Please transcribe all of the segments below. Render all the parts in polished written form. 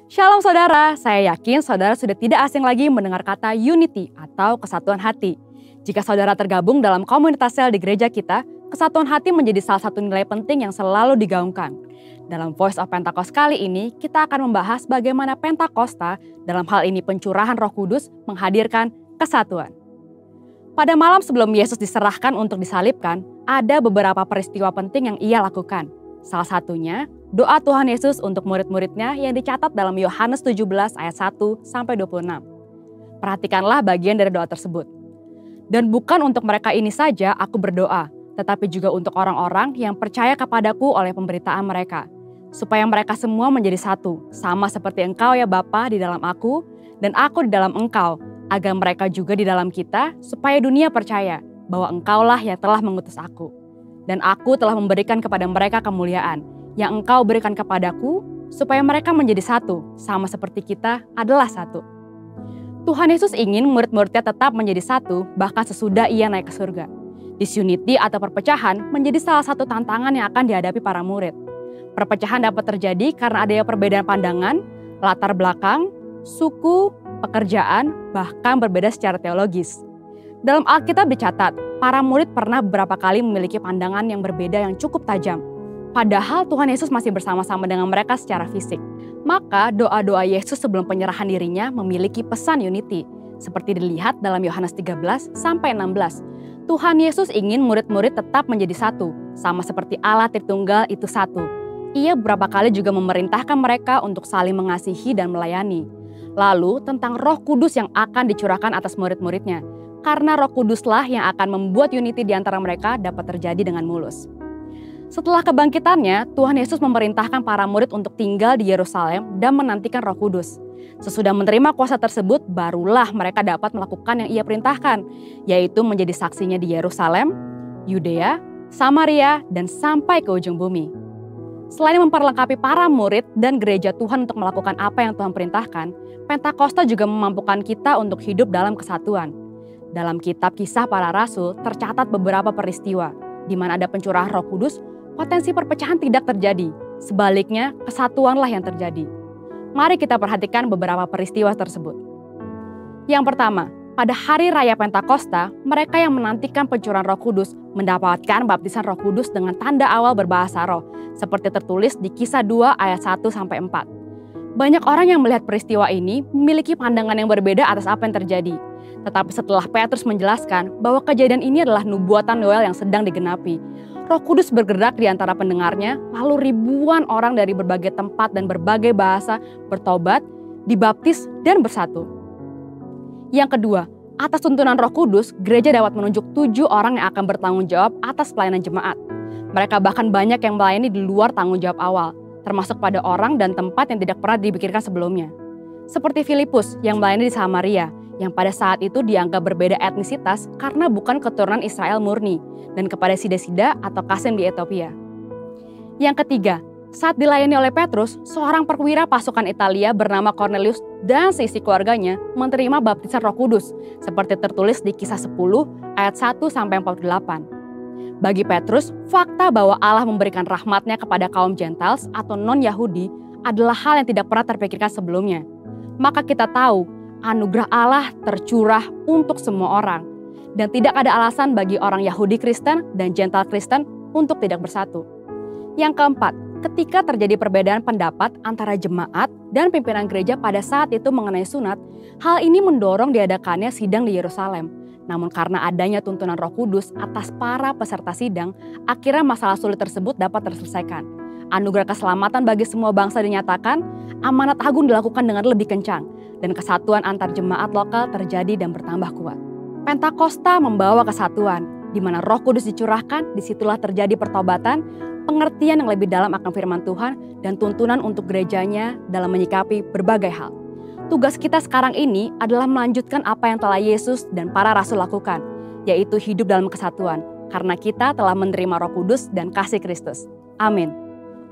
Shalom saudara, saya yakin saudara sudah tidak asing lagi mendengar kata unity atau kesatuan hati. Jika saudara tergabung dalam komunitas sel di gereja kita, kesatuan hati menjadi salah satu nilai penting yang selalu digaungkan. Dalam Voice of Pentecost kali ini, kita akan membahas bagaimana Pentakosta, dalam hal ini pencurahan Roh Kudus, menghadirkan kesatuan. Pada malam sebelum Yesus diserahkan untuk disalibkan, ada beberapa peristiwa penting yang ia lakukan. Salah satunya, doa Tuhan Yesus untuk murid-muridnya yang dicatat dalam Yohanes 17 ayat 1-26. Perhatikanlah bagian dari doa tersebut. Dan bukan untuk mereka ini saja aku berdoa, tetapi juga untuk orang-orang yang percaya kepadaku oleh pemberitaan mereka, supaya mereka semua menjadi satu, sama seperti Engkau ya Bapa di dalam aku, dan aku di dalam Engkau, agar mereka juga di dalam kita, supaya dunia percaya bahwa Engkaulah yang telah mengutus aku. Dan aku telah memberikan kepada mereka kemuliaan, yang Engkau berikan kepadaku, supaya mereka menjadi satu, sama seperti kita adalah satu. Tuhan Yesus ingin murid-muridnya tetap menjadi satu, bahkan sesudah ia naik ke surga. Disunity atau perpecahan menjadi salah satu tantangan yang akan dihadapi para murid. Perpecahan dapat terjadi karena adanya perbedaan pandangan, latar belakang, suku, pekerjaan, bahkan berbeda secara teologis. Dalam Alkitab dicatat, para murid pernah beberapa kali memiliki pandangan yang berbeda yang cukup tajam. Padahal Tuhan Yesus masih bersama-sama dengan mereka secara fisik. Maka doa-doa Yesus sebelum penyerahan dirinya memiliki pesan unity. Seperti dilihat dalam Yohanes 13-16. Tuhan Yesus ingin murid-murid tetap menjadi satu, sama seperti Allah Tritunggal itu satu. Ia beberapa kali juga memerintahkan mereka untuk saling mengasihi dan melayani. Lalu tentang Roh Kudus yang akan dicurahkan atas murid-muridnya. Karena Roh Kuduslah yang akan membuat unity di antara mereka dapat terjadi dengan mulus. Setelah kebangkitannya, Tuhan Yesus memerintahkan para murid untuk tinggal di Yerusalem dan menantikan Roh Kudus. Sesudah menerima kuasa tersebut, barulah mereka dapat melakukan yang ia perintahkan, yaitu menjadi saksinya di Yerusalem, Yudea, Samaria, dan sampai ke ujung bumi. Selain memperlengkapi para murid dan gereja Tuhan untuk melakukan apa yang Tuhan perintahkan, Pentakosta juga memampukan kita untuk hidup dalam kesatuan. Dalam kitab Kisah Para Rasul tercatat beberapa peristiwa, di mana ada pencurahan Roh Kudus, potensi perpecahan tidak terjadi. Sebaliknya, kesatuanlah yang terjadi. Mari kita perhatikan beberapa peristiwa tersebut. Yang pertama, pada hari raya Pentakosta, mereka yang menantikan pencurahan Roh Kudus mendapatkan baptisan Roh Kudus dengan tanda awal berbahasa roh, seperti tertulis di Kisah 2 ayat 1-4. Banyak orang yang melihat peristiwa ini memiliki pandangan yang berbeda atas apa yang terjadi. Tetapi setelah Petrus menjelaskan bahwa kejadian ini adalah nubuatan Yoel yang sedang digenapi, Roh Kudus bergerak di antara pendengarnya, lalu ribuan orang dari berbagai tempat dan berbagai bahasa bertobat, dibaptis, dan bersatu. Yang kedua, atas tuntunan Roh Kudus, gereja dapat menunjuk 7 orang yang akan bertanggung jawab atas pelayanan jemaat. Mereka bahkan banyak yang melayani di luar tanggung jawab awal, termasuk pada orang dan tempat yang tidak pernah dipikirkan sebelumnya. Seperti Filipus yang melayani di Samaria, yang pada saat itu dianggap berbeda etnisitas karena bukan keturunan Israel murni, dan kepada Sida-Sida atau Kasem di Ethiopia. Yang ketiga, saat dilayani oleh Petrus, seorang perwira pasukan Italia bernama Cornelius dan seisi keluarganya menerima baptisan Roh Kudus, seperti tertulis di Kisah 10 ayat 1-48. Bagi Petrus, fakta bahwa Allah memberikan rahmat-Nya kepada kaum Gentiles atau non-Yahudi adalah hal yang tidak pernah terpikirkan sebelumnya. Maka kita tahu, anugerah Allah tercurah untuk semua orang. Dan tidak ada alasan bagi orang Yahudi Kristen dan Gentile Kristen untuk tidak bersatu. Yang keempat, ketika terjadi perbedaan pendapat antara jemaat dan pimpinan gereja pada saat itu mengenai sunat, hal ini mendorong diadakannya sidang di Yerusalem. Namun karena adanya tuntunan Roh Kudus atas para peserta sidang, akhirnya masalah sulit tersebut dapat terselesaikan. Anugerah keselamatan bagi semua bangsa dinyatakan, amanat agung dilakukan dengan lebih kencang, dan kesatuan antar jemaat lokal terjadi dan bertambah kuat. Pentakosta membawa kesatuan, di mana Roh Kudus dicurahkan, disitulah terjadi pertobatan, pengertian yang lebih dalam akan firman Tuhan, dan tuntunan untuk gerejanya dalam menyikapi berbagai hal. Tugas kita sekarang ini adalah melanjutkan apa yang telah Yesus dan para rasul lakukan, yaitu hidup dalam kesatuan, karena kita telah menerima Roh Kudus dan kasih Kristus. Amin.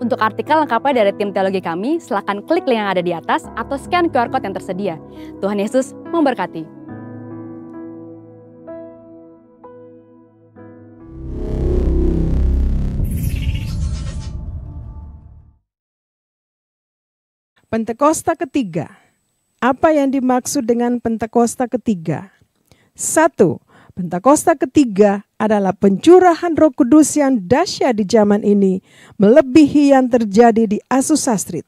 Untuk artikel lengkapnya dari tim teologi kami, silakan klik link yang ada di atas atau scan QR Code yang tersedia. Tuhan Yesus memberkati. Pentakosta ketiga. Apa yang dimaksud dengan Pentakosta ketiga? 1. Pentakosta ketiga adalah pencurahan Roh Kudus yang dahsyat di zaman ini, melebihi yang terjadi di Azusa Street.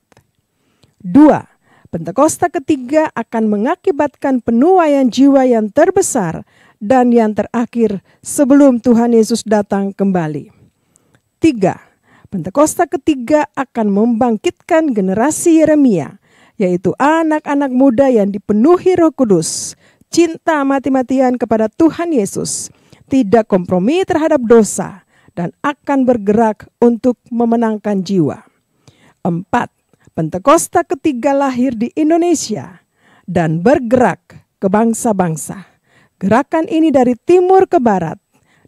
2. Pentakosta ketiga akan mengakibatkan penuaian jiwa yang terbesar dan yang terakhir sebelum Tuhan Yesus datang kembali. 3. Pentakosta ketiga akan membangkitkan generasi Yeremia, yaitu anak-anak muda yang dipenuhi Roh Kudus, cinta mati-matian kepada Tuhan Yesus, tidak kompromi terhadap dosa, dan akan bergerak untuk memenangkan jiwa. 4. Pentakosta ketiga lahir di Indonesia dan bergerak ke bangsa-bangsa. Gerakan ini dari timur ke barat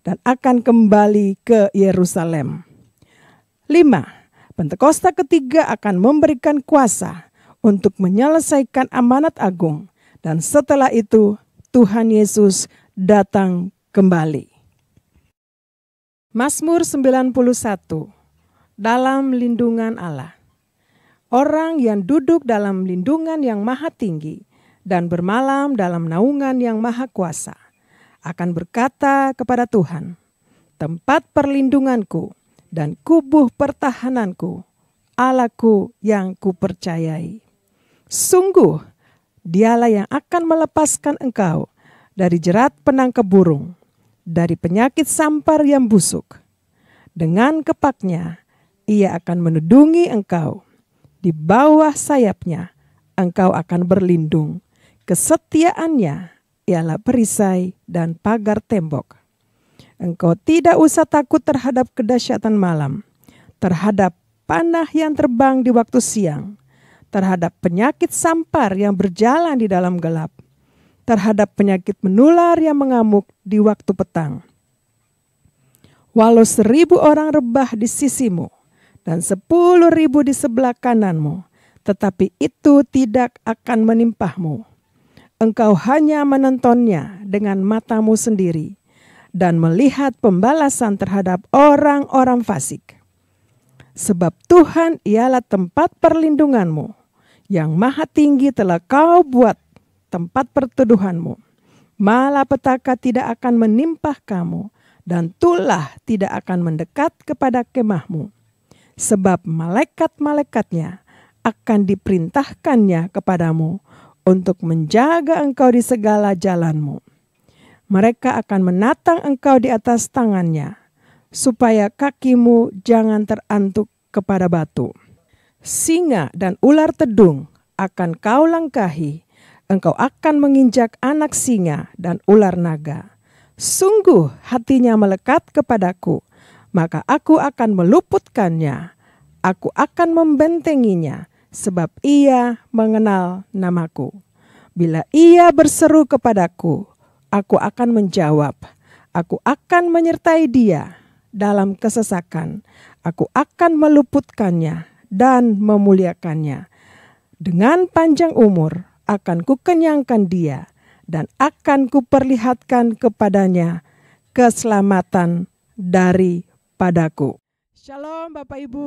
dan akan kembali ke Yerusalem. 5. Pentakosta ketiga akan memberikan kuasa untuk menyelesaikan amanat agung, dan setelah itu Tuhan Yesus datang kembali. Mazmur 91. Dalam lindungan Allah. Orang yang duduk dalam lindungan yang maha tinggi dan bermalam dalam naungan yang maha kuasa akan berkata kepada Tuhan, tempat perlindunganku dan kubuh pertahananku, Allahku yang kupercayai. Sungguh, Dialah yang akan melepaskan engkau dari jerat penangkap burung, dari penyakit sampar yang busuk. Dengan kepaknya, Ia akan menudungi engkau. Di bawah sayapnya, engkau akan berlindung. Kesetiaannya ialah perisai dan pagar tembok. Engkau tidak usah takut terhadap kedahsyatan malam, terhadap panah yang terbang di waktu siang, terhadap penyakit sampar yang berjalan di dalam gelap, terhadap penyakit menular yang mengamuk di waktu petang. Walau 1000 orang rebah di sisimu dan 10.000 di sebelah kananmu, tetapi itu tidak akan menimpahmu. Engkau hanya menontonnya dengan matamu sendiri dan melihat pembalasan terhadap orang-orang fasik. Sebab Tuhan ialah tempat perlindunganmu, yang maha tinggi telah kau buat tempat perteduhanmu. Malapetaka tidak akan menimpah kamu, dan tulah tidak akan mendekat kepada kemahmu. Sebab malaikat-malaikatnya akan diperintahkannya kepadamu untuk menjaga engkau di segala jalanmu. Mereka akan menatang engkau di atas tangannya, supaya kakimu jangan terantuk kepada batu. Singa dan ular tedung akan kau langkahi, engkau akan menginjak anak singa dan ular naga. Sungguh hatinya melekat kepadaku, maka aku akan meluputkannya. Aku akan membentenginya, sebab ia mengenal namaku. Bila ia berseru kepadaku, aku akan menjawab. Aku akan menyertai dia dalam kesesakan. Aku akan meluputkannya dan memuliakannya. Dengan panjang umur akan kukenyangkan dia, dan akan kuperlihatkan kepadanya keselamatan daripadaku. Shalom Bapak Ibu,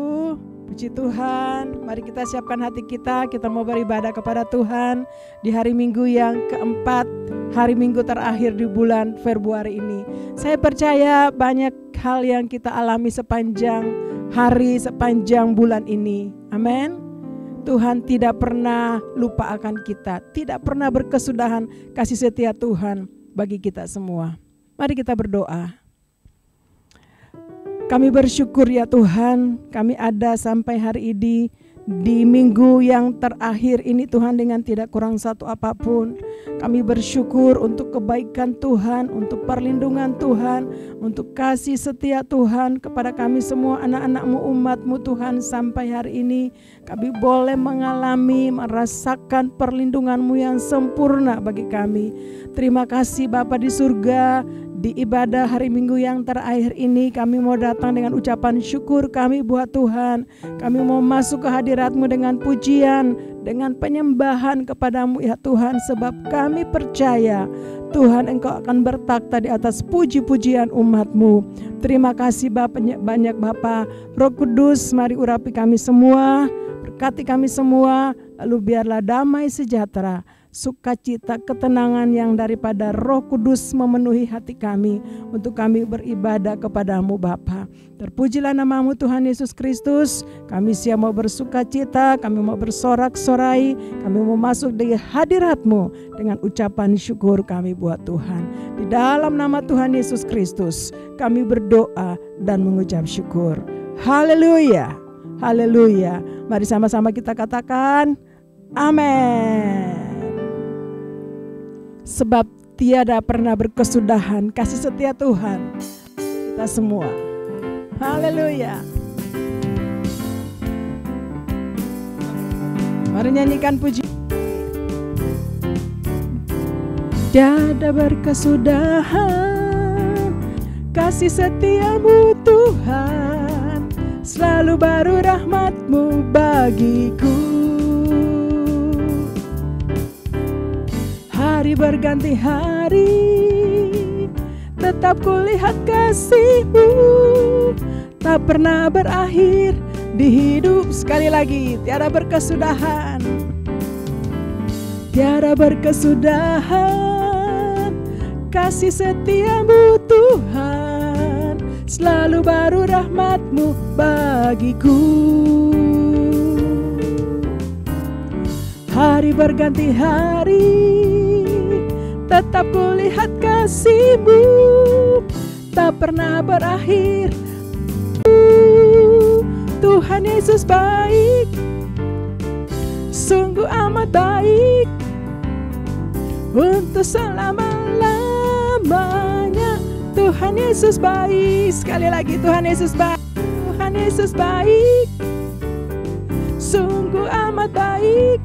puji Tuhan. Mari kita siapkan hati kita mau beribadah kepada Tuhan di hari Minggu yang keempat, hari Minggu terakhir di bulan Februari ini. Saya percaya banyak hal yang kita alami sepanjang hari, sepanjang bulan ini. Amin. Tuhan tidak pernah lupa akan kita, tidak pernah berkesudahan kasih setia Tuhan bagi kita semua. Mari kita berdoa. Kami bersyukur ya Tuhan, kami ada sampai hari ini di minggu yang terakhir ini Tuhan, dengan tidak kurang satu apapun. Kami bersyukur untuk kebaikan Tuhan, untuk perlindungan Tuhan, untuk kasih setia Tuhan kepada kami semua anak-anak-Mu, umat-Mu Tuhan. Sampai hari ini kami boleh mengalami, merasakan perlindungan-Mu yang sempurna bagi kami. Terima kasih Bapa di surga. Di ibadah hari Minggu yang terakhir ini kami mau datang dengan ucapan syukur kami buat Tuhan. Kami mau masuk ke hadirat-Mu dengan pujian, dengan penyembahan kepada-Mu ya Tuhan. Sebab kami percaya Tuhan Engkau akan bertakhta di atas puji-pujian umat-Mu. Terima kasih banyak Bapa. Roh Kudus, mari urapi kami semua, berkati kami semua. Lalu biarlah damai sejahtera, sukacita, ketenangan yang daripada Roh Kudus memenuhi hati kami untuk kami beribadah kepadamu Bapa. Terpujilah namamu Tuhan Yesus Kristus. Kami siap mau bersukacita, kami mau bersorak-sorai, kami mau masuk di hadirat-Mu dengan ucapan syukur kami buat Tuhan. Di dalam nama Tuhan Yesus Kristus kami berdoa dan mengucap syukur. Haleluya, haleluya. Mari sama-sama kita katakan amin. Sebab tiada pernah berkesudahan kasih setia Tuhan kita semua. Haleluya. Mari nyanyikan puji. Tiada berkesudahan kasih setiamu Tuhan, selalu baru rahmat-Mu bagiku. Hari berganti hari, tetap kulihat kasih-Mu, tak pernah berakhir di hidup. Sekali lagi, tiada berkesudahan. Tiada berkesudahan kasih setiamu Tuhan, selalu baru rahmat-Mu bagiku. Hari berganti hari, tetap kulihat kasih-Mu, tak pernah berakhir. Tuhan Yesus baik, sungguh amat baik, untuk selama-lamanya. Tuhan Yesus baik. Sekali lagi, Tuhan Yesus baik. Tuhan Yesus baik, sungguh amat baik,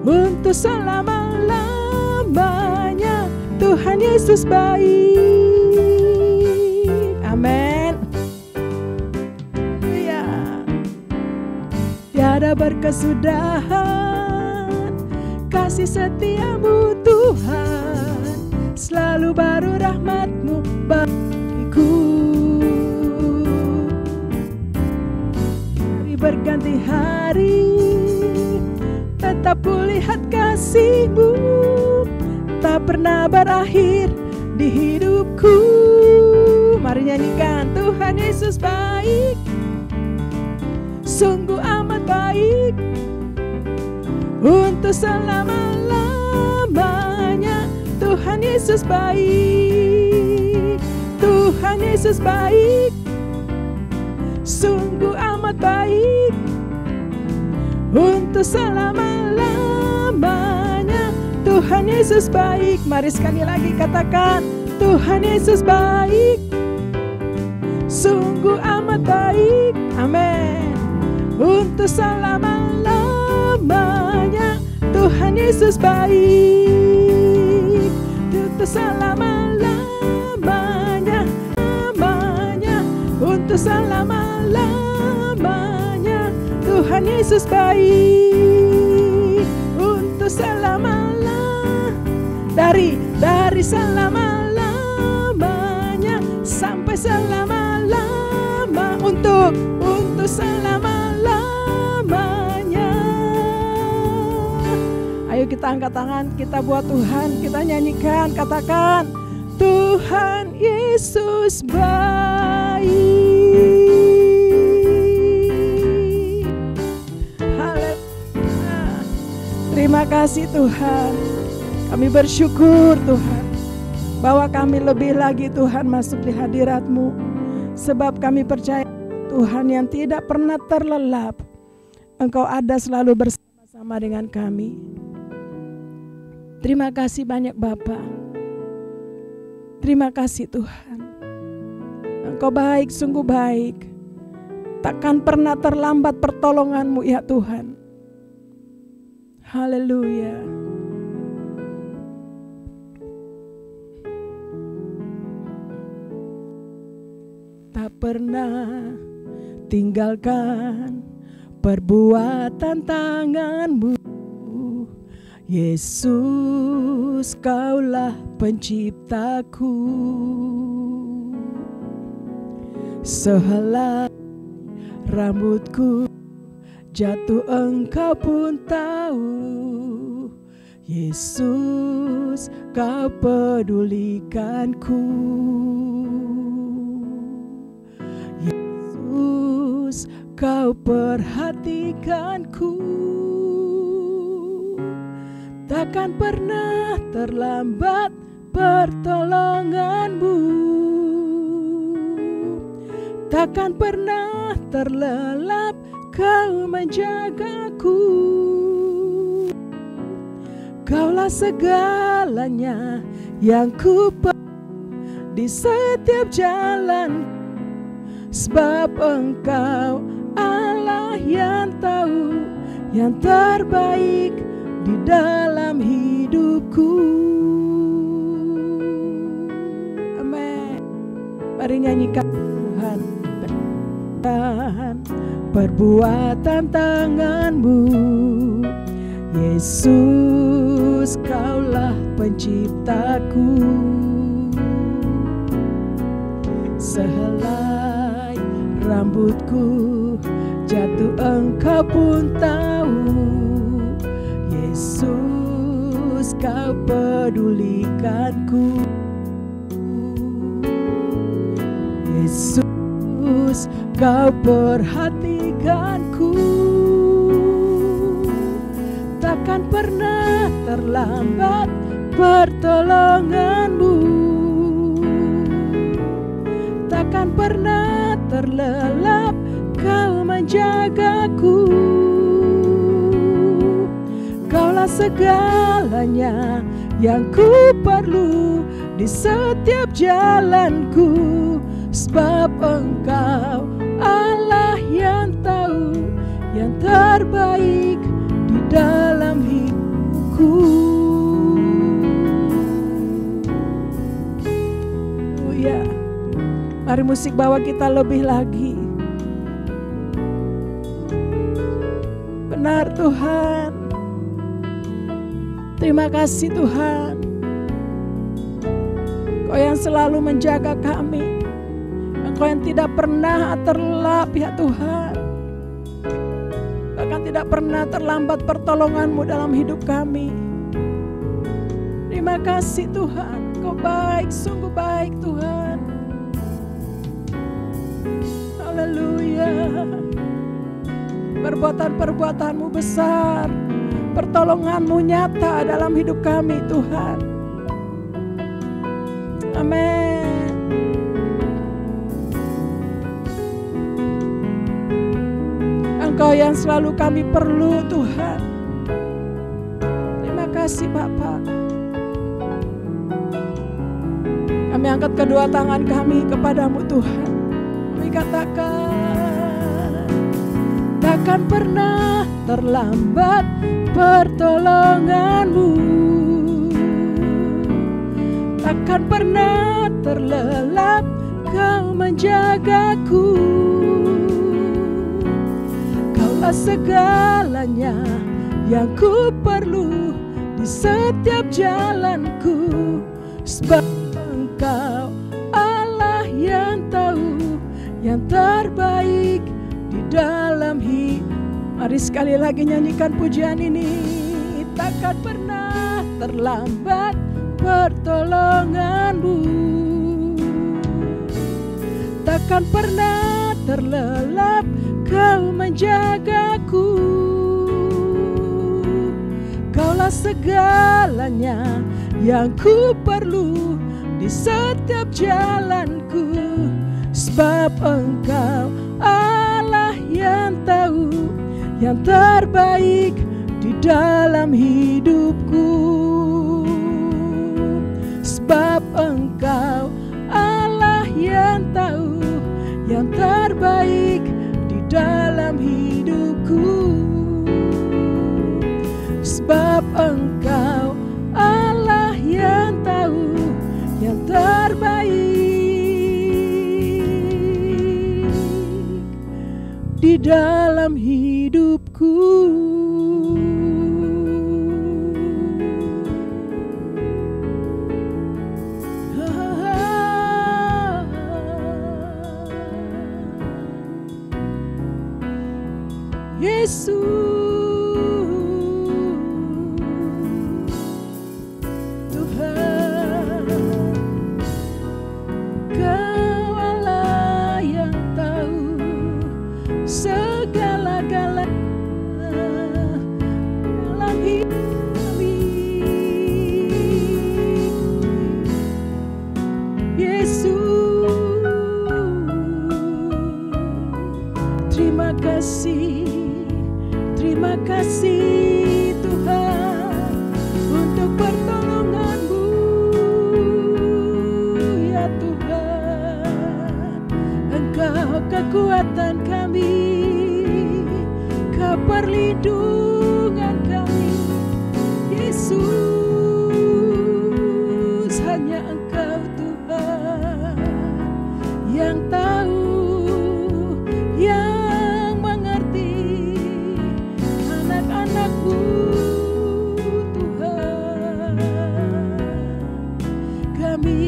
untuk selama-lamanya. Tuhan Yesus baik. Amin. Ya, tiada berkesudahan kasih setiamu Tuhan, selalu baru rahmat-Mu bagiku. Hari berganti hari, tetap kulihat kasih-Mu, tak pernah berakhir di hidupku. Mari nyanyikan, Tuhan Yesus baik, sungguh amat baik, untuk selama-lamanya. Tuhan Yesus baik, Tuhan Yesus baik, sungguh amat baik, untuk selama-lamanya. Tuhan Yesus baik. Mari sekali lagi katakan, Tuhan Yesus baik, sungguh amat baik. Amin. Untuk selama-lamanya. Tuhan Yesus baik, untuk selama-lamanya. Untuk selama-lamanya. Tuhan Yesus baik, untuk selama-lamanya. Dari selama-lamanya sampai selama-lama, untuk selama-lamanya. Ayo kita angkat tangan, kita buat Tuhan, kita nyanyikan, katakan, Tuhan Yesus baik. Haleluya. Terima kasih Tuhan. Kami bersyukur Tuhan, bahwa kami lebih lagi Tuhan masuk di hadirat-Mu. Sebab kami percaya Tuhan yang tidak pernah terlelap, Engkau ada selalu bersama-sama dengan kami. Terima kasih banyak Bapa. Terima kasih Tuhan. Engkau baik, sungguh baik. Takkan pernah terlambat pertolongan-Mu ya Tuhan. Haleluya. Tak pernah tinggalkan perbuatan tangan-Mu, Yesus, Kaulah penciptaku. Sehelai rambutku jatuh engkau pun tahu. Yesus, kau pedulikanku. Yesus, kau perhatikanku. Takkan pernah terlambat pertolonganmu. Takkan pernah terlelap kau menjagaku. Kaulah segalanya yang ku perlu di setiap jalan, sebab engkau Allah yang tahu yang terbaik di dalam hidupku. Amin. Mari nyanyikan Tuhan. Perbuatan tanganmu, Yesus, kaulah penciptaku. Sehelai rambutku jatuh engkau pun tahu. Yesus, kau pedulikanku. Yesus, kau perhatikanku. Takkan pernah terlambat pertolonganmu. Takkan pernah terlelap kau menjagaku. Kaulah segalanya yang ku perlu di setiap jalanku, sebab engkau Allah yang tahu yang terbaik di dalam hidupku. Ya, mari musik bawa kita lebih lagi. Benar Tuhan. Terima kasih Tuhan. Kau yang selalu menjaga kami. Engkau yang tidak pernah terlelap ya Tuhan. Bahkan tidak pernah terlambat pertolongan-Mu dalam hidup kami. Terima kasih Tuhan. Kau baik, sungguh baik Tuhan. Haleluya. Perbuatan-perbuatan-Mu besar. Pertolongan-Mu nyata dalam hidup kami Tuhan. Amin. Engkau yang selalu kami perlu Tuhan. Terima kasih Bapa. Kami angkat kedua tangan kami kepadamu Tuhan. Kami katakan, takkan pernah terlambat pertolongan-Mu. Takkan pernah terlelap kau menjagaku. Kaulah segalanya yang ku perlu di setiap jalanku, sebab engkau Allah yang tahu yang terbaik di dalam hidup. Mari sekali lagi nyanyikan pujian ini. Takkan pernah terlambat pertolongan-Mu. Takkan pernah terlelap kau menjagaku. Kaulah segalanya yang ku perlu di setiap jalanku, sebab engkau Allah yang tahu yang terbaik di dalam hidupku. Sebab engkau Allah yang tahu yang terbaik di dalam hidupku. Sebab engkau Allah yang tahu yang terbaik di dalam hidupku. Yesus. Tuhan, Kau Allah yang tahu segala-galanya dalam hidup kami. Yesus, terima kasih Tuhan untuk pertolongan-Mu ya Tuhan. Engkau kekuatan kami, Kau perlindungan kami. Yesus, hanya Engkau Tuhan yang tahu, yang mengerti anak-anak-Mu Tuhan. Kami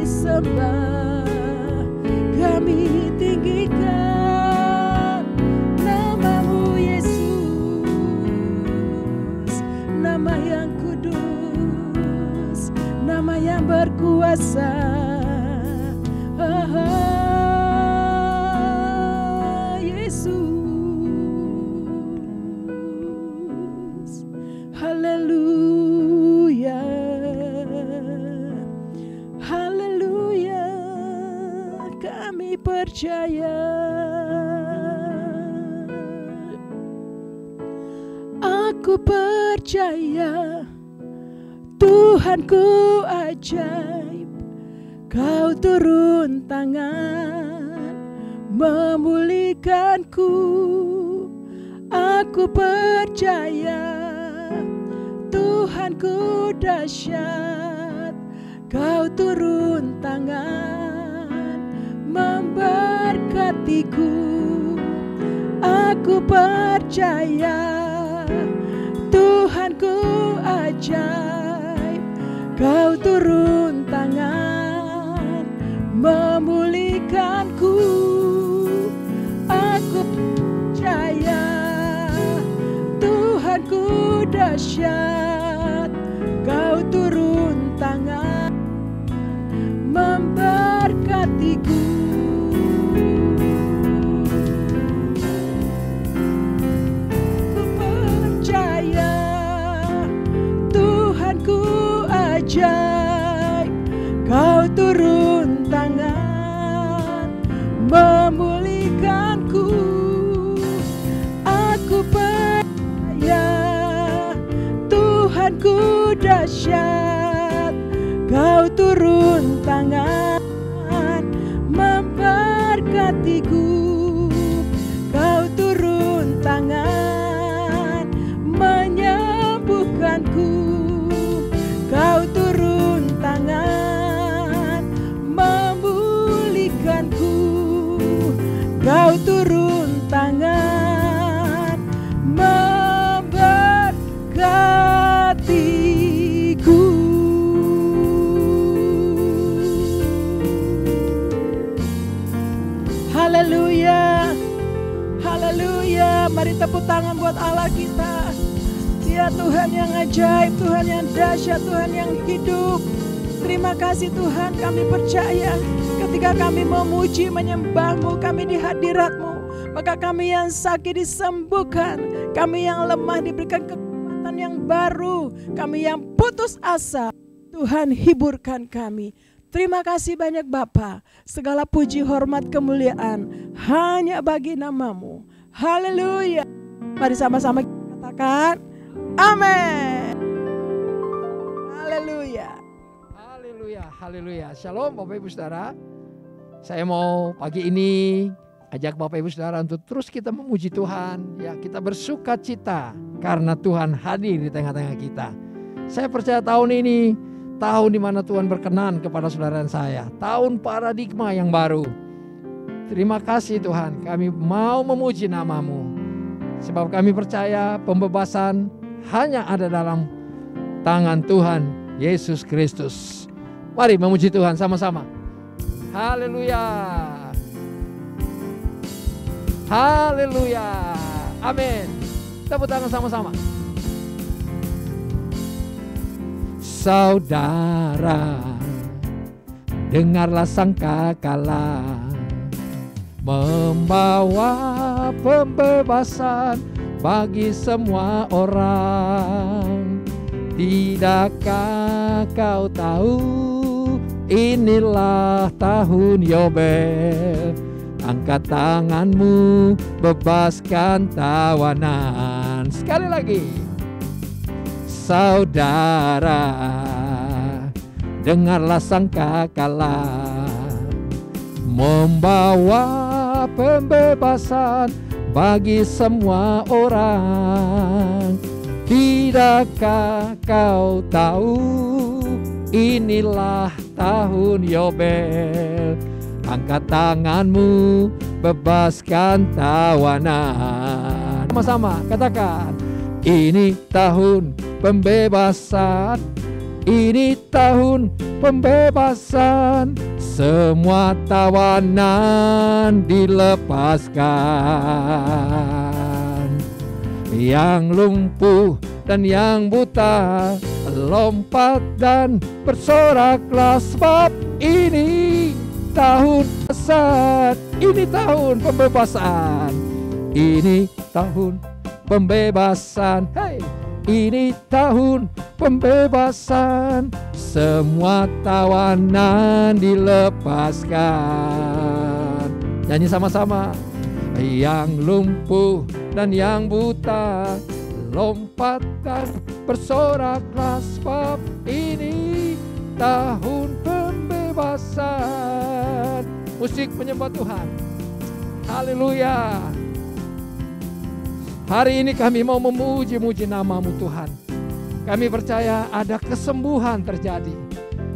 sembah, kami tinggikan nama-Mu Yesus, nama yang kudus, nama yang berkuasa. Yesus, haleluya, haleluya, kami percaya. Aku percaya Tuhanku ajaib, Kau turun tangan memulihkanku. Aku percaya Tuhanku dahsyat, Kau turun tangan memberkatiku. Aku percaya Tuhanku ajaib, Kau turun tangan memulihkanku. Aku percaya Tuhanku dahsyat, Kau turun tangan memberkatiku. Ku percaya Tuhanku ajaib, Kau turun tangan memulihkanku. Aku percaya Tuhanku dahsyat, Kau turun tangan memberkatiku. Kau turun tangan menyembuhkanku. Kau turun tangan memulihkanku. Kau turun tangan memberkatiku. Haleluya, haleluya. Mari tepuk tangan buat Allah kita. Dia Tuhan yang ajaib, Tuhan yang dahsyat, Tuhan yang hidup. Terima kasih Tuhan, kami percaya ketika kami memuji, menyembah-Mu, kami di hadirat-Mu, maka kami yang sakit disembuhkan, kami yang lemah diberikan kekuatan yang baru, kami yang putus asa, Tuhan hiburkan kami. Terima kasih banyak Bapa, segala puji, hormat, kemuliaan hanya bagi nama-Mu. Haleluya. Mari sama-sama kita katakan amin. Haleluya. Haleluya, haleluya. Shalom Bapak Ibu Saudara. Saya mau pagi ini ajak Bapak Ibu Saudara untuk terus kita memuji Tuhan. Ya, kita bersuka cita karena Tuhan hadir di tengah-tengah kita. Saya percaya tahun ini tahun di mana Tuhan berkenan kepada saudara dan saya. Tahun paradigma yang baru. Terima kasih Tuhan, kami mau memuji nama-Mu. Sebab kami percaya pembebasan hanya ada dalam tangan Tuhan Yesus Kristus. Mari memuji Tuhan sama-sama. Haleluya. Haleluya. Amin. Tepuk tangan sama-sama. Saudara, dengarlah sangkakala membawa pembebasan bagi semua orang. Tidakkah kau tahu inilah tahun Yobel? Angkat tanganmu, bebaskan tawanan. Sekali lagi. Saudara, dengarlah sangkakala membawa pembebasan bagi semua orang. Tidakkah kau tahu inilah tahun Yobel? Angkat tanganmu, bebaskan tawanan. Sama-sama katakan, ini tahun pembebasan, ini tahun pembebasan. Semua tawanan dilepaskan. Yang lumpuh dan yang buta lompat dan bersoraklah, sebab ini tahun pembebasan. Ini tahun pembebasan. Ini tahun pembebasan. Hey, ini tahun pembebasan. Semua tawanan dilepaskan. Nyanyi sama-sama. Yang lumpuh dan yang buta lompat dan bersoraklah, sebab ini tahun pembebasan. Musik penyembah Tuhan. Haleluya. Hari ini kami mau memuji-muji nama-Mu Tuhan. Kami percaya ada kesembuhan terjadi,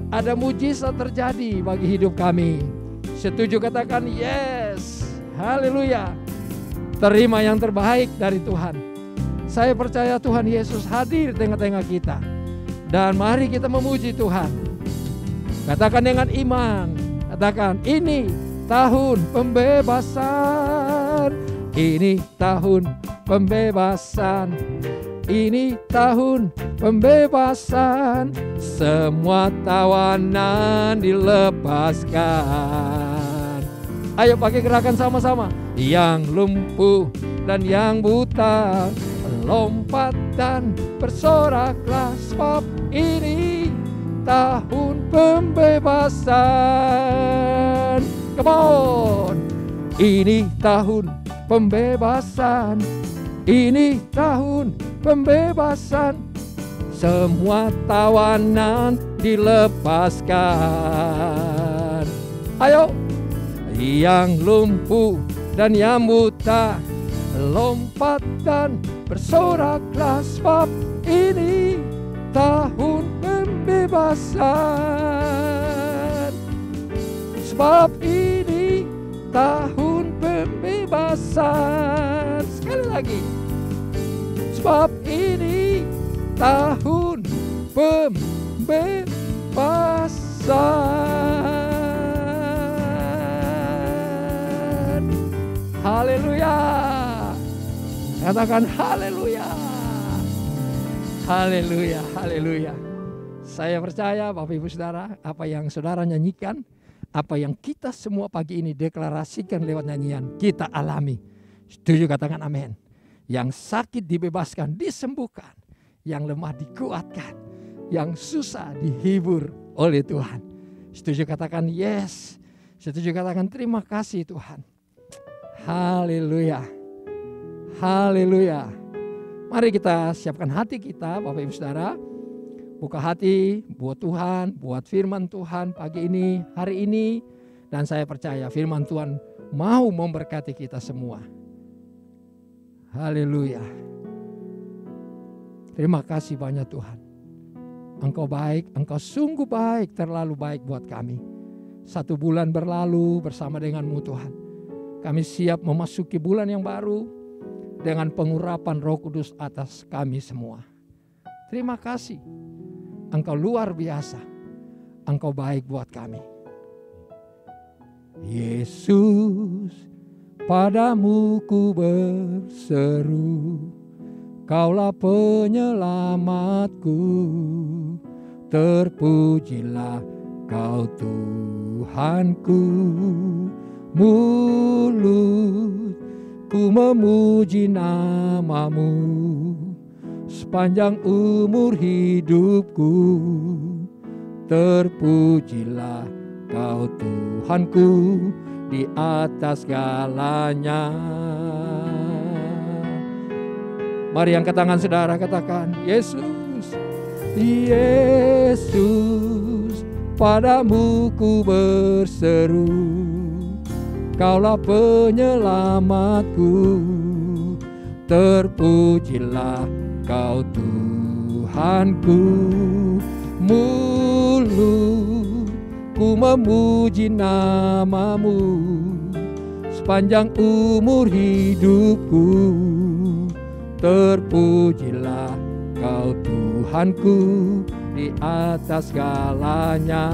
ada mujizat terjadi bagi hidup kami. Setuju katakan yes. Haleluya. Terima yang terbaik dari Tuhan. Saya percaya Tuhan Yesus hadir di tengah-tengah kita. Dan mari kita memuji Tuhan. Katakan dengan iman. Katakan, ini tahun pembebasan. Ini tahun pembebasan. Ini tahun pembebasan. Semua tawanan dilepaskan. Ayo pakai gerakan sama-sama. Yang lumpuh dan yang buta lompat dan bersoraklah, sebab ini tahun pembebasan. Come on. Ini tahun pembebasan. Ini tahun pembebasan. Semua tawanan dilepaskan. Ayo. Yang lumpuh dan yang buta lompat dan bersoraklah, sebab ini tahun pembebasan. Sebab ini tahun pembebasan. Sekali lagi. Sebab ini tahun pembebasan. Haleluya. Katakan haleluya. Haleluya, haleluya. Saya percaya Bapak Ibu Saudara, apa yang saudara nyanyikan, apa yang kita semua pagi ini deklarasikan lewat nyanyian, kita alami. Setuju katakan amin. Yang sakit dibebaskan, disembuhkan. Yang lemah dikuatkan. Yang susah dihibur oleh Tuhan. Setuju katakan yes. Setuju katakan terima kasih Tuhan. Haleluya. Haleluya. Mari kita siapkan hati kita Bapak Ibu Saudara. Buka hati buat Tuhan, buat firman Tuhan pagi ini, hari ini. Dan saya percaya firman Tuhan mau memberkati kita semua. Haleluya. Terima kasih banyak Tuhan. Engkau baik, Engkau sungguh baik, terlalu baik buat kami. 1 bulan berlalu bersama denganmu Tuhan. Kami siap memasuki bulan yang baru dengan pengurapan Roh Kudus atas kami semua. Terima kasih. Engkau luar biasa. Engkau baik buat kami. Yesus padamu ku berseru, Kaulah penyelamatku. Terpujilah Kau Tuhanku. Mulutku memuji namamu sepanjang umur hidupku. Terpujilah Kau Tuhanku di atas segalanya. Mari angkat tangan saudara, katakan, Yesus, Yesus, padamu ku berseru, Kaulah penyelamatku. Terpujilah Kau Tuhanku. Mulutku memuji namamu sepanjang umur hidupku. Terpujilah Kau Tuhanku di atas segalanya.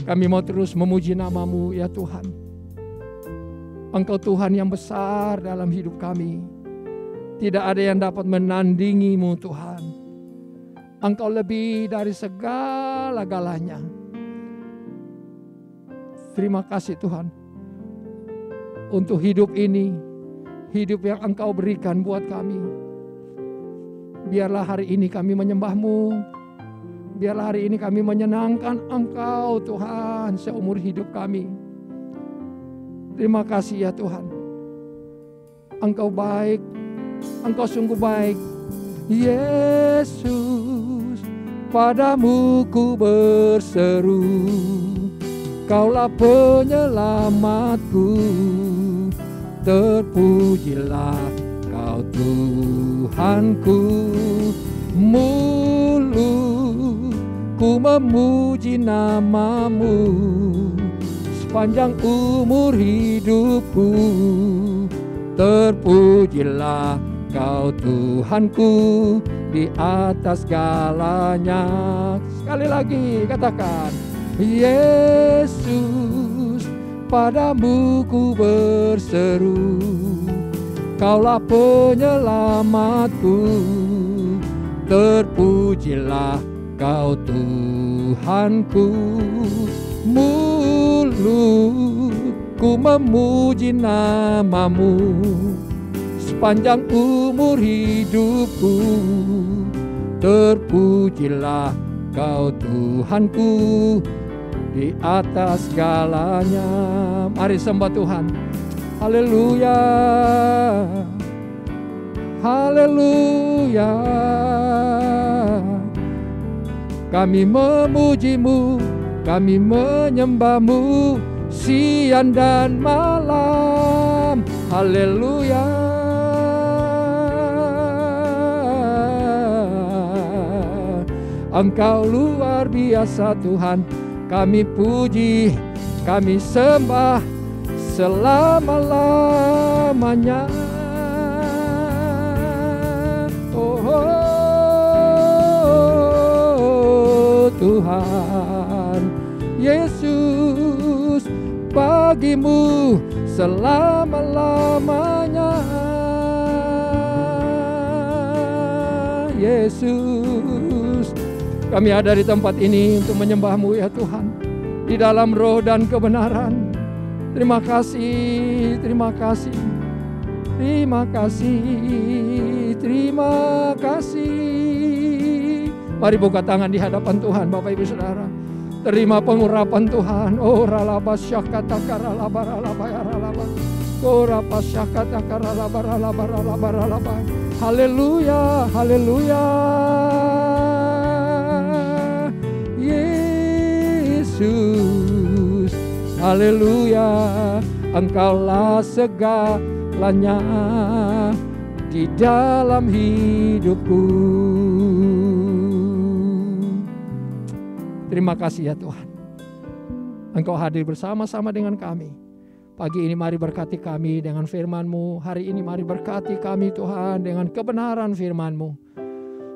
Kami mau terus memuji namamu ya Tuhan. Engkau Tuhan yang besar dalam hidup kami. Tidak ada yang dapat menandingimu Tuhan. Engkau lebih dari segala-galanya. Terima kasih Tuhan untuk hidup ini, hidup yang Engkau berikan buat kami. Biarlah hari ini kami menyembah-Mu. Biarlah hari ini kami menyenangkan Engkau Tuhan seumur hidup kami. Terima kasih ya Tuhan. Engkau baik, Engkau sungguh baik. Yesus, padamu ku berseru, Kaulah penyelamatku. Terpujilah Kau Tuhanku. Mulutku memuji namamu sepanjang umur hidupku. Terpujilah Kau Tuhanku di atas segalanya. Sekali lagi katakan, Yesus, padamu ku berseru, Kaulah penyelamatku. Terpujilah Kau Tuhanku. Mulutku memuji namamu sepanjang umur hidupku. Terpujilah Kau Tuhanku di atas segalanya. Mari sembah Tuhan. Haleluya, haleluya. Kami memuji-Mu, kami menyembah-Mu siang dan malam. Haleluya. Engkau luar biasa Tuhan. Kami puji, kami sembah selama-lamanya. Oh, Tuhan Yesus, bagimu selama-lamanya. Yesus, kami ada di tempat ini untuk menyembah-Mu ya Tuhan, di dalam roh dan kebenaran. Terima kasih, terima kasih, terima kasih, terima kasih. Mari buka tangan di hadapan Tuhan Bapak Ibu Saudara. Terima pengurapan Tuhan. Oh ralabasyakata karalabaralabayaralaba. Oh rapasyakata karalabaralabaralabaralaba. Haleluya, haleluya. Yesus, haleluya. Engkaulah segalanya di dalam hidupku. Terima kasih ya Tuhan. Engkau hadir bersama-sama dengan kami. Pagi ini mari berkati kami dengan firman-Mu. Hari ini mari berkati kami Tuhan dengan kebenaran firman-Mu.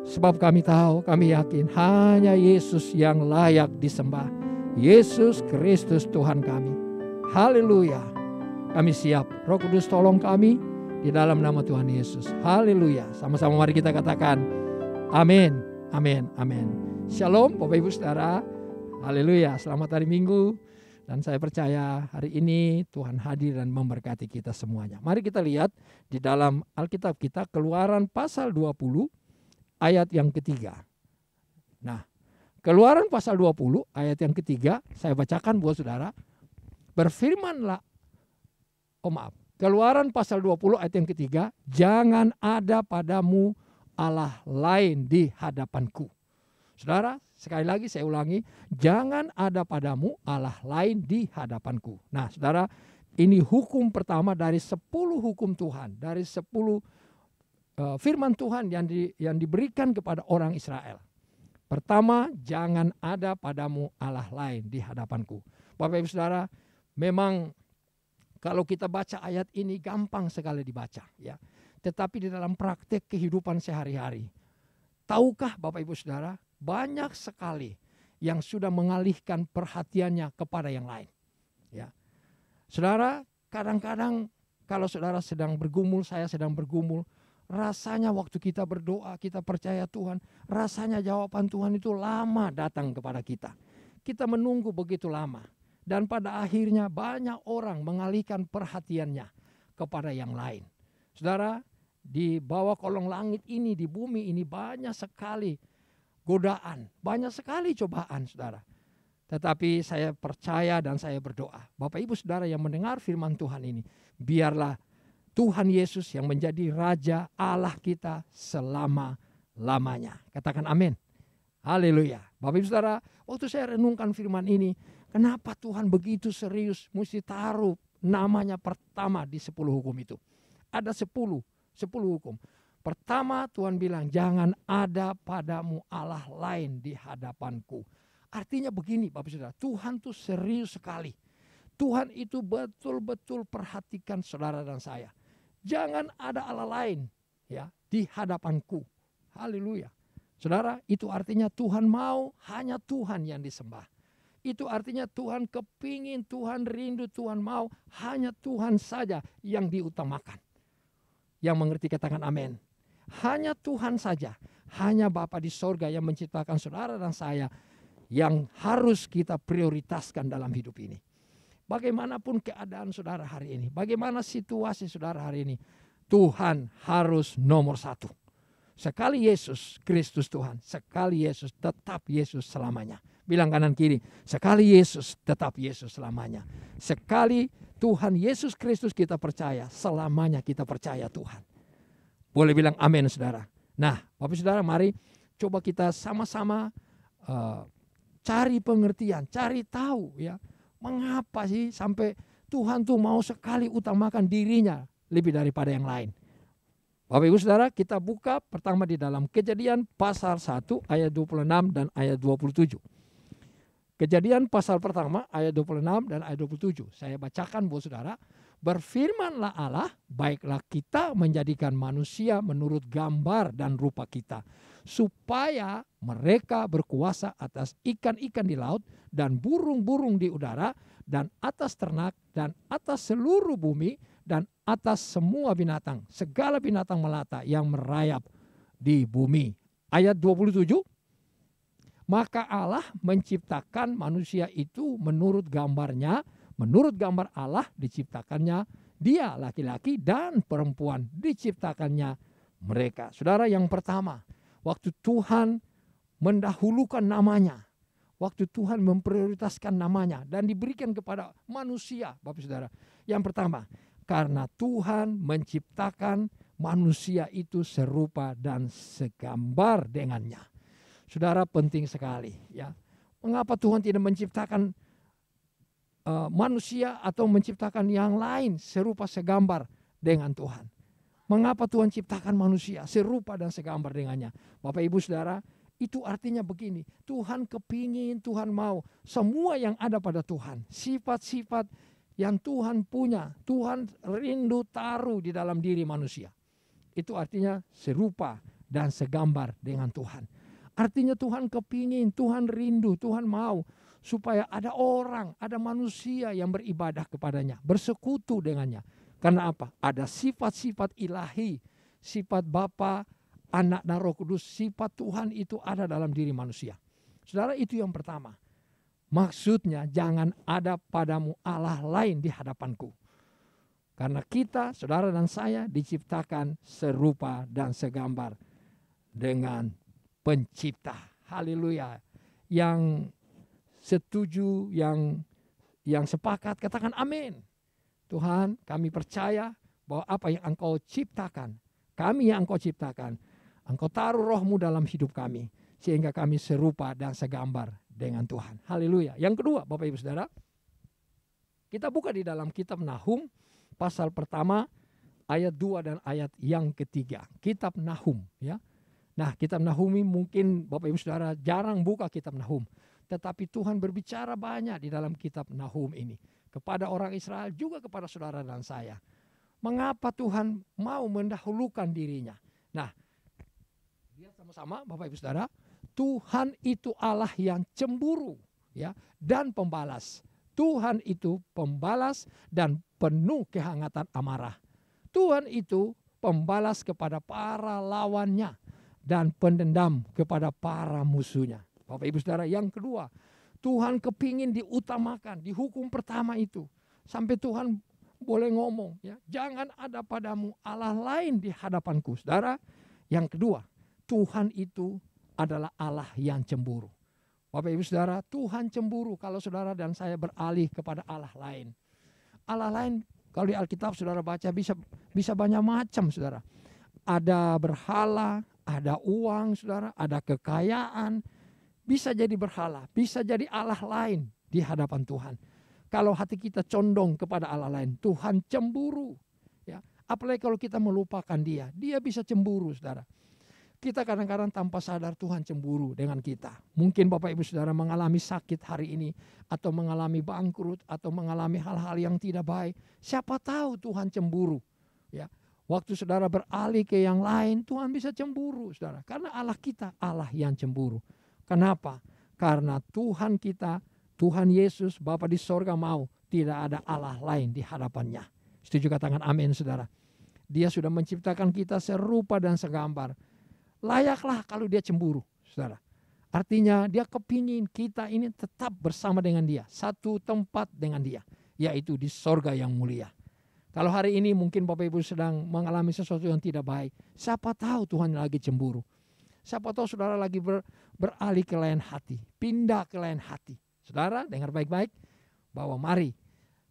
Sebab kami tahu, kami yakin hanya Yesus yang layak disembah. Yesus Kristus Tuhan kami. Haleluya. Kami siap. Roh Kudus tolong kami di dalam nama Tuhan Yesus. Haleluya. Sama-sama mari kita katakan amin, amin, amin. Shalom Bapak Ibu Saudara. Haleluya. Selamat hari Minggu. Dan saya percaya hari ini Tuhan hadir dan memberkati kita semuanya. Mari kita lihat di dalam Alkitab kita Keluaran pasal 20 ayat yang ketiga. Nah, Keluaran pasal 20 ayat yang ketiga, saya bacakan buat saudara. Berfirmanlah, Keluaran pasal 20 ayat yang ketiga, jangan ada padamu Allah lain di hadapanku. Saudara, sekali lagi saya ulangi, jangan ada padamu Allah lain di hadapanku. Nah saudara, ini hukum pertama dari 10 hukum Tuhan, dari 10 firman Tuhan yang diberikan kepada orang Israel. Pertama, jangan ada padamu Allah lain di hadapanku. Bapak Ibu Saudara, memang kalau kita baca ayat ini gampang sekali dibaca, ya. Tetapi di dalam praktek kehidupan sehari-hari, tahukah Bapak Ibu Saudara, banyak sekali yang sudah mengalihkan perhatiannya kepada yang lain. Ya. Saudara, kadang-kadang kalau saudara sedang bergumul, saya sedang bergumul, rasanya waktu kita berdoa, kita percaya Tuhan, rasanya jawaban Tuhan itu lama datang kepada kita. Kita menunggu begitu lama. Dan pada akhirnya banyak orang mengalihkan perhatiannya kepada yang lain. Saudara, di bawah kolong langit ini, di bumi ini banyak sekali godaan, banyak sekali cobaan, saudara. Tetapi saya percaya dan saya berdoa, Bapak Ibu Saudara yang mendengar firman Tuhan ini, biarlah Tuhan Yesus yang menjadi Raja Allah kita selama-lamanya. Katakan amin. Haleluya. Bapak Ibu Saudara, waktu saya renungkan firman ini, kenapa Tuhan begitu serius mesti taruh namanya pertama di 10 hukum itu? Ada 10 hukum. Pertama Tuhan bilang, jangan ada padamu Allah lain di hadapanku. Artinya begini Bapak Saudara, Tuhan tuh serius sekali. Tuhan itu betul-betul perhatikan saudara dan saya. Jangan ada Allah lain ya di hadapanku. Haleluya. Saudara, itu artinya Tuhan mau hanya Tuhan yang disembah. Itu artinya Tuhan kepingin, Tuhan rindu, Tuhan mau hanya Tuhan saja yang diutamakan. Yang mengerti katakan amin. Hanya Tuhan saja, hanya Bapa di sorga yang menciptakan saudara dan saya yang harus kita prioritaskan dalam hidup ini. Bagaimanapun keadaan saudara hari ini, bagaimana situasi saudara hari ini, Tuhan harus nomor 1. Sekali Yesus Kristus Tuhan, sekali Yesus tetap Yesus selamanya. Bilang kanan kiri, sekali Yesus tetap Yesus selamanya. Sekali Tuhan Yesus Kristus kita percaya, selamanya kita percaya Tuhan. Boleh bilang amin saudara. Nah Bapak Saudara, mari coba kita sama-sama cari pengertian, cari tahu ya. Mengapa sih sampai Tuhan tuh mau sekali utamakan dirinya lebih daripada yang lain. Bapak Ibu Saudara, kita buka pertama di dalam Kejadian pasal 1 ayat 26 dan ayat 27. Kejadian pasal pertama ayat 26 dan ayat 27. Saya bacakan buat saudara. Berfirmanlah Allah, baiklah kita menjadikan manusia menurut gambar dan rupa kita, supaya mereka berkuasa atas ikan-ikan di laut dan burung-burung di udara dan atas ternak dan atas seluruh bumi dan atas semua binatang, segala binatang melata yang merayap di bumi. Ayat 27. Maka Allah menciptakan manusia itu menurut gambarnya. Menurut gambar Allah diciptakannya dia, laki-laki dan perempuan diciptakannya mereka. Saudara, yang pertama, waktu Tuhan mendahulukan namanya, waktu Tuhan memprioritaskan namanya dan diberikan kepada manusia, Bapak Saudara. Yang pertama, karena Tuhan menciptakan manusia itu serupa dan segambar dengannya. Saudara, penting sekali ya. Mengapa Tuhan tidak menciptakan manusia atau menciptakan yang lain serupa segambar dengan Tuhan? Mengapa Tuhan ciptakan manusia serupa dan segambar dengannya? Bapak Ibu Saudara, itu artinya begini, Tuhan kepingin, Tuhan mau semua yang ada pada Tuhan, sifat-sifat yang Tuhan punya, Tuhan rindu taruh di dalam diri manusia. Itu artinya serupa dan segambar dengan Tuhan. Artinya Tuhan kepingin, Tuhan rindu, Tuhan mau supaya ada orang, ada manusia yang beribadah kepadanya, bersekutu dengannya. Karena apa? Ada sifat-sifat ilahi, sifat Bapa, Anak, dan Roh Kudus, sifat Tuhan itu ada dalam diri manusia. Saudara, itu yang pertama. Maksudnya jangan ada padamu Allah lain di hadapanku. Karena kita, saudara dan saya diciptakan serupa dan segambar dengan Pencipta. Haleluya. Yang setuju, yang sepakat, katakan amin. Tuhan, kami percaya bahwa apa yang Engkau ciptakan, kami yang Engkau ciptakan, Engkau taruh Roh-Mu dalam hidup kami, sehingga kami serupa dan segambar dengan Tuhan. Haleluya. Yang kedua, Bapak Ibu Saudara, kita buka di dalam kitab Nahum, pasal pertama, ayat 2 dan ayat yang ketiga. Kitab Nahum, ya. Nah, kitab Nahum ini mungkin Bapak Ibu Saudara jarang buka kitab Nahum. Tetapi Tuhan berbicara banyak di dalam kitab Nahum ini. Kepada orang Israel, juga kepada saudara dan saya. Mengapa Tuhan mau mendahulukan dirinya? Nah, lihat sama-sama Bapak Ibu Saudara. Tuhan itu Allah yang cemburu, ya, dan pembalas. Tuhan itu pembalas dan penuh kehangatan amarah. Tuhan itu pembalas kepada para lawannya dan pendendam kepada para musuhnya. Bapak Ibu Saudara, yang kedua, Tuhan kepingin diutamakan di hukum pertama itu. Sampai Tuhan boleh ngomong, ya, jangan ada padamu Allah lain di hadapanku. Saudara, yang kedua, Tuhan itu adalah Allah yang cemburu. Bapak Ibu Saudara, Tuhan cemburu kalau saudara dan saya beralih kepada Allah lain. Allah lain kalau di Alkitab saudara baca bisa banyak macam, saudara. Ada berhala, ada uang, saudara, ada kekayaan. Bisa jadi berhala, bisa jadi Allah lain di hadapan Tuhan. Kalau hati kita condong kepada Allah lain, Tuhan cemburu. Ya, apalagi kalau kita melupakan Dia, Dia bisa cemburu, saudara. Kita kadang-kadang tanpa sadar Tuhan cemburu dengan kita. Mungkin Bapak Ibu Saudara mengalami sakit hari ini, atau mengalami bangkrut, atau mengalami hal-hal yang tidak baik. Siapa tahu Tuhan cemburu. Ya, waktu saudara beralih ke yang lain, Tuhan bisa cemburu, saudara. Karena Allah kita, Allah yang cemburu. Kenapa? Karena Tuhan kita, Tuhan Yesus, Bapa di sorga mau tidak ada Allah lain di hadapannya. Setuju katakan amin, saudara. Dia sudah menciptakan kita serupa dan segambar. Layaklah kalau dia cemburu, saudara. Artinya dia kepingin kita ini tetap bersama dengan dia. Satu tempat dengan dia, yaitu di sorga yang mulia. Kalau hari ini mungkin Bapak Ibu sedang mengalami sesuatu yang tidak baik. Siapa tahu Tuhan lagi cemburu. Siapa tahu saudara lagi beralih ke lain hati. Pindah ke lain hati. Saudara dengar baik-baik. Bahwa mari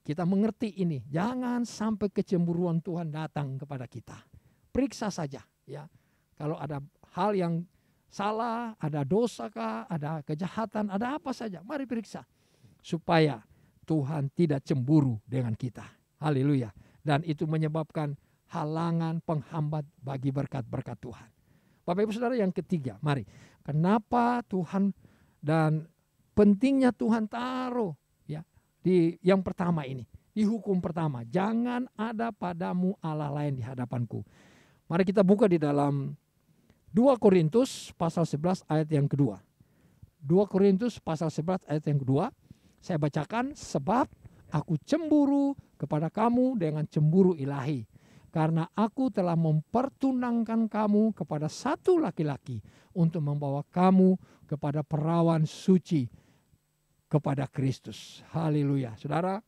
kita mengerti ini. Jangan sampai kecemburuan Tuhan datang kepada kita. Periksa saja, ya. Kalau ada hal yang salah, ada dosa kah, ada kejahatan, ada apa saja, mari periksa. Supaya Tuhan tidak cemburu dengan kita. Haleluya. Dan itu menyebabkan halangan penghambat bagi berkat-berkat Tuhan. Bapak Ibu Saudara, yang ketiga, mari. Kenapa Tuhan dan pentingnya Tuhan taruh, ya, di yang pertama ini, di hukum pertama, jangan ada padamu Allah lain di hadapanku. Mari kita buka di dalam 2 Korintus pasal 11 ayat yang kedua. 2 Korintus pasal 11 ayat yang kedua. Saya bacakan, sebab aku cemburu kepada kamu dengan cemburu ilahi. Karena aku telah mempertunangkan kamu kepada satu laki-laki untuk membawa kamu kepada perawan suci kepada Kristus. Haleluya. Saudara,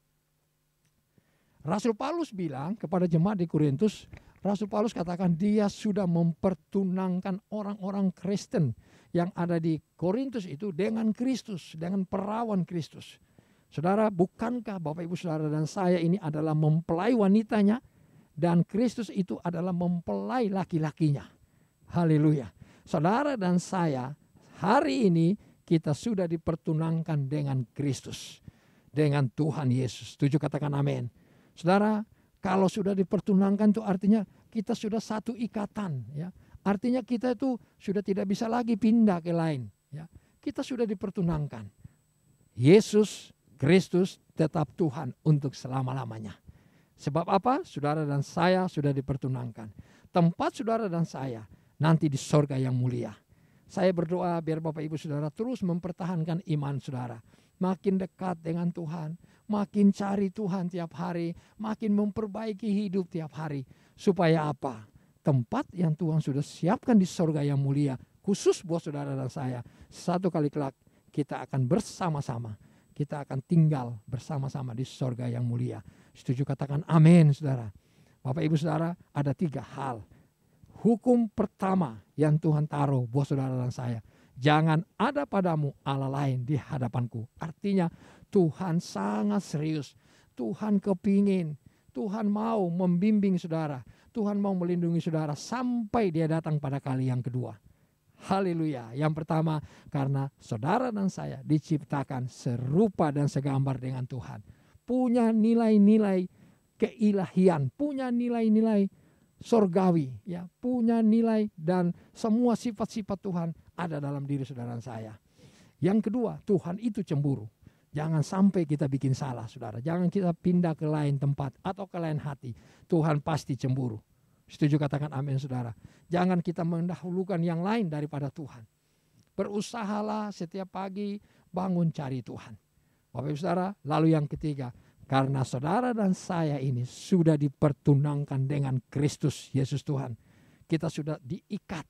Rasul Paulus bilang kepada jemaat di Korintus, Rasul Paulus katakan dia sudah mempertunangkan orang-orang Kristen yang ada di Korintus itu dengan Kristus, dengan perawan Kristus. Saudara, bukankah Bapak Ibu Saudara dan saya ini adalah mempelai wanitanya dan Kristus itu adalah mempelai laki-lakinya. Haleluya. Saudara dan saya hari ini kita sudah dipertunangkan dengan Kristus, dengan Tuhan Yesus. Setuju katakan amin. Saudara, kalau sudah dipertunangkan itu artinya kita sudah satu ikatan, ya. Artinya kita itu sudah tidak bisa lagi pindah ke lain, ya. Kita sudah dipertunangkan. Yesus Kristus tetap Tuhan untuk selama-lamanya. Sebab apa? Saudara dan saya sudah dipertunangkan. Tempat saudara dan saya nanti di sorga yang mulia. Saya berdoa biar Bapak Ibu Saudara terus mempertahankan iman saudara. Makin dekat dengan Tuhan, makin cari Tuhan tiap hari, makin memperbaiki hidup tiap hari. Supaya apa? Tempat yang Tuhan sudah siapkan di sorga yang mulia, khusus buat saudara dan saya, satu kali kelak kita akan bersama-sama. Kita akan tinggal bersama-sama di sorga yang mulia. Setuju katakan amin saudara. Bapak Ibu Saudara, ada 3 hal. Hukum pertama yang Tuhan taruh buat saudara dan saya. Jangan ada padamu Allah lain di hadapanku. Artinya Tuhan sangat serius. Tuhan kepingin. Tuhan mau membimbing saudara. Tuhan mau melindungi saudara sampai dia datang pada kali yang kedua. Haleluya. Yang pertama, karena saudara dan saya diciptakan serupa dan segambar dengan Tuhan. Punya nilai-nilai keilahian, punya nilai-nilai sorgawi, ya, punya nilai dan semua sifat-sifat Tuhan ada dalam diri saudara dan saya. Yang kedua, Tuhan itu cemburu. Jangan sampai kita bikin salah saudara. Jangan kita pindah ke lain tempat atau ke lain hati. Tuhan pasti cemburu. Setuju katakan amin saudara. Jangan kita mendahulukan yang lain daripada Tuhan. Berusahalah setiap pagi bangun cari Tuhan. Bapak Ibu Saudara, lalu yang ketiga, karena saudara dan saya ini sudah dipertunangkan dengan Kristus Yesus Tuhan. Kita sudah diikat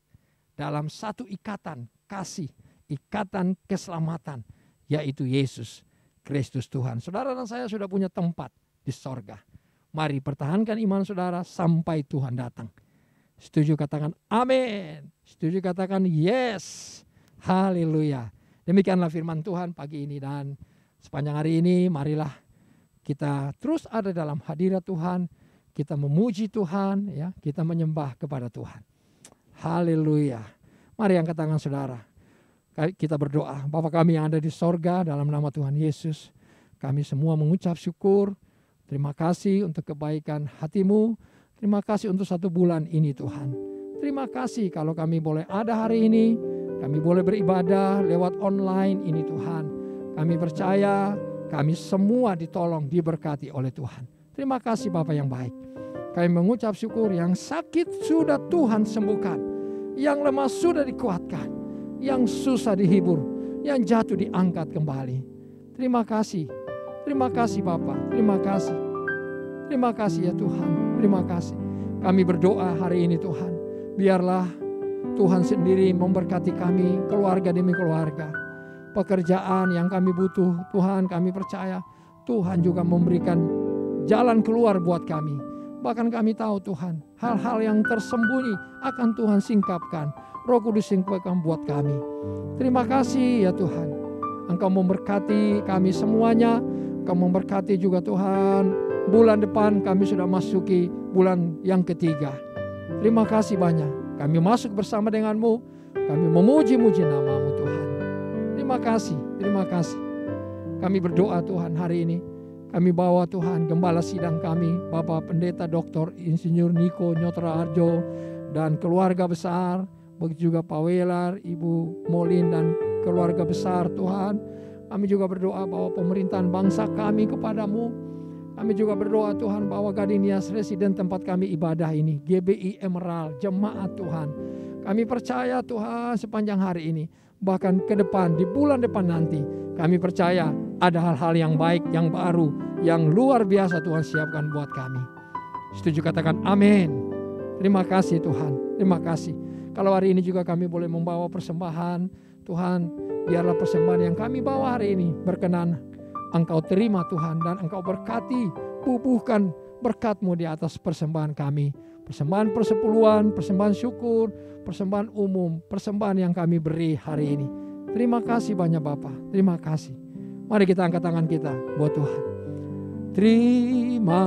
dalam satu ikatan kasih, ikatan keselamatan, yaitu Yesus Kristus Tuhan. Saudara dan saya sudah punya tempat di sorga. Mari pertahankan iman saudara sampai Tuhan datang. Setuju katakan amin. Setuju katakan yes. Haleluya. Demikianlah firman Tuhan pagi ini, dan sepanjang hari ini marilah kita terus ada dalam hadirat Tuhan. Kita memuji Tuhan, ya, kita menyembah kepada Tuhan. Haleluya. Mari angkat tangan saudara. Kita berdoa. Bapa kami yang ada di sorga, dalam nama Tuhan Yesus, kami semua mengucap syukur. Terima kasih untuk kebaikan hati-Mu. Terima kasih untuk 1 bulan ini Tuhan. Terima kasih kalau kami boleh ada hari ini. Kami boleh beribadah lewat online ini Tuhan. Kami percaya kami semua ditolong, diberkati oleh Tuhan. Terima kasih Bapa yang baik. Kami mengucap syukur, yang sakit sudah Tuhan sembuhkan. Yang lemah sudah dikuatkan. Yang susah dihibur, yang jatuh diangkat kembali. Terima kasih Bapa, terima kasih. Terima kasih ya Tuhan, terima kasih. Kami berdoa hari ini Tuhan, biarlah Tuhan sendiri memberkati kami, keluarga demi keluarga. Pekerjaan yang kami butuh, Tuhan kami percaya Tuhan juga memberikan jalan keluar buat kami. Bahkan kami tahu Tuhan, hal-hal yang tersembunyi akan Tuhan singkapkan. Roh Kudus singkapkan buat kami. Terima kasih ya Tuhan. Engkau memberkati kami semuanya. Engkau memberkati juga Tuhan. Bulan depan kami sudah masuki bulan yang ketiga. Terima kasih banyak. Kami masuk bersama denganmu. Kami memuji-muji nama-Mu Tuhan. Terima kasih, terima kasih. Kami berdoa Tuhan hari ini. Kami bawa Tuhan gembala sidang kami, Bapak Pendeta Dr. Insinyur Niko Nyotra Arjo dan keluarga besar. Begitu juga Pak Welar, Ibu Molin dan keluarga besar Tuhan. Kami juga berdoa bahwa pemerintahan bangsa kami kepadamu. Kami juga berdoa Tuhan bahwa Gadinias residen tempat kami ibadah ini, GBI Emerald, jemaat Tuhan. Kami percaya Tuhan sepanjang hari ini, bahkan ke depan, di bulan depan nanti, kami percaya ada hal-hal yang baik, yang baru, yang luar biasa Tuhan siapkan buat kami. Setuju katakan amin. Terima kasih Tuhan, terima kasih. Kalau hari ini juga kami boleh membawa persembahan, Tuhan, biarlah persembahan yang kami bawa hari ini berkenan Engkau terima Tuhan, dan Engkau berkati, bubuhkan berkat-Mu di atas persembahan kami. Persembahan persepuluhan, persembahan syukur, persembahan umum, persembahan yang kami beri hari ini. Terima kasih banyak Bapa, terima kasih. Mari kita angkat tangan kita buat Tuhan. Terima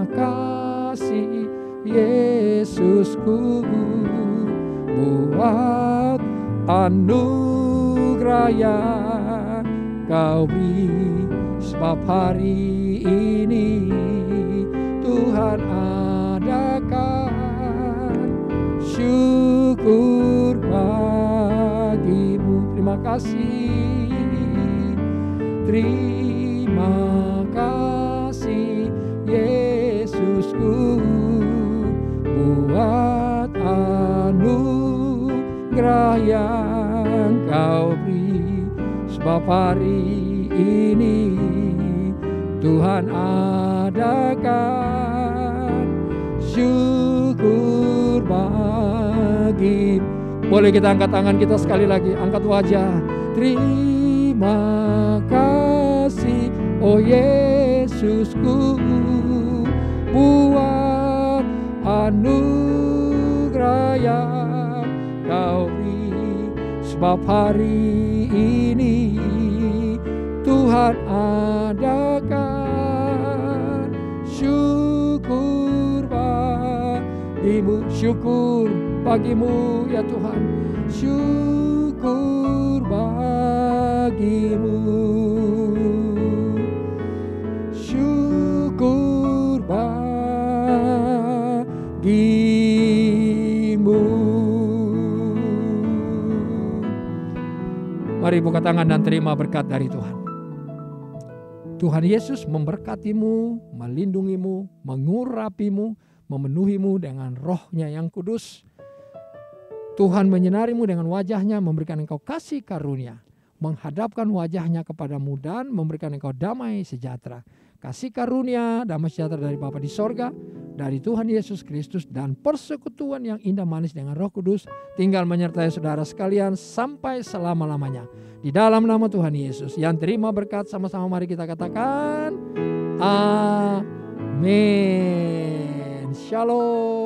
kasih Yesusku, buat anugerah yang Kau beri, sebab hari ini Tuhan adakan syukur bagi-Mu. Terima kasih, terima kasih Yesusku, buat anugerah anugerah yang Kau beri, sebab hari ini Tuhan adakan syukur bagi. Boleh kita angkat tangan kita sekali lagi, angkat wajah. Terima kasih oh Yesusku, buat anugerah yang Kau beri, sebab hari ini Tuhan adakan syukur bagimu, syukur bagimu ya Tuhan, syukur bagimu, syukur bagimu. Mari buka tangan dan terima berkat dari Tuhan. Tuhan Yesus memberkatimu, melindungimu, mengurapimu, memenuhimu dengan Roh-Nya yang kudus. Tuhan menyinarimu dengan wajah-Nya, memberikan engkau kasih karunia, menghadapkan wajah-Nya kepadamu dan memberikan engkau damai sejahtera. Kasih karunia, damai sejahtera dari Bapa di sorga, dari Tuhan Yesus Kristus, dan persekutuan yang indah manis dengan Roh Kudus tinggal menyertai saudara sekalian sampai selama-lamanya. Di dalam nama Tuhan Yesus yang terima berkat, sama-sama mari kita katakan amin. Shalom.